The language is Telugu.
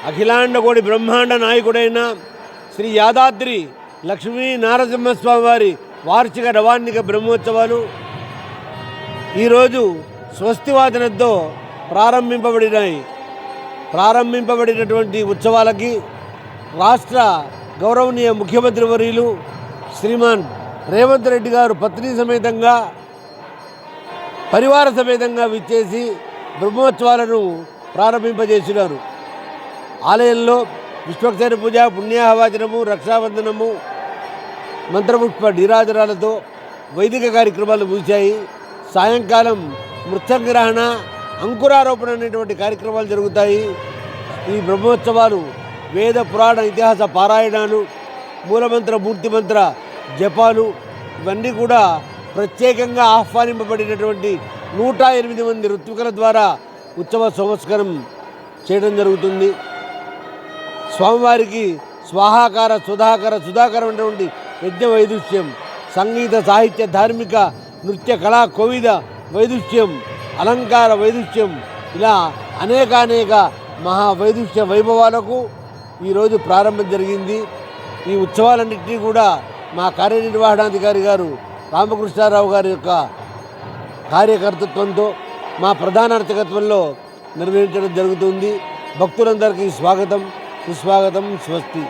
అఖిలాండ కోటి బ్రహ్మాండ నాయకుడైన శ్రీ యాదాద్రి లక్ష్మీ నారసింహస్వామి వారి వార్షిక నవాన్నిక బ్రహ్మోత్సవాలు ఈరోజు స్వస్తివాదనతో ప్రారంభింపబడినటువంటి ఉత్సవాలకి రాష్ట్ర గౌరవనీయ ముఖ్యమంత్రి వర్యులు శ్రీమాన్ రేవంత్ రెడ్డి గారు పత్ని సమేతంగా పరివార సమేతంగా విచ్చేసి బ్రహ్మోత్సవాలను ప్రారంభింపజేసినారు. ఆలయంలో విశ్వక్సేన పూజ, పుణ్యాహవాచనము, రక్షాబంధనము, మంత్రపుష్ప నీరాజనాలతో వైదిక కార్యక్రమాలు ముగిశాయి. సాయంకాలం మృత్సంగ్రహణ, అంకురారోపణ అనేటువంటి కార్యక్రమాలు జరుగుతాయి. ఈ బ్రహ్మోత్సవాలు వేద పురాణ ఇతిహాస పారాయణాలు, మూలమంత్ర మూర్తిమంత్ర జపాలు ఇవన్నీ కూడా ప్రత్యేకంగా ఆహ్వానింపబడినటువంటి 108 మంది ఋత్వికుల ద్వారా ఉత్సవ సంస్కారం చేయడం జరుగుతుంది. స్వామివారికి స్వాహాకార సుధాకరం అనేటువంటి యజ్ఞ వైదుష్యం, సంగీత సాహిత్య ధార్మిక నృత్య కళా కోవిద వైదుష్యం, అలంకార వైదుష్యం, ఇలా అనేక మహావైదుష్య వైభవాలకు ఈరోజు ప్రారంభం జరిగింది. ఈ ఉత్సవాలన్నింటినీ కూడా మా కార్యనిర్వహణాధికారి గారు రామకృష్ణారావు గారి యొక్క కార్యకర్తృత్వంతో మా ప్రధాన అర్చకత్వంలో నిర్వహించడం జరుగుతుంది. భక్తులందరికీ స్వాగతం, సుస్వాగతం, స్వస్తి.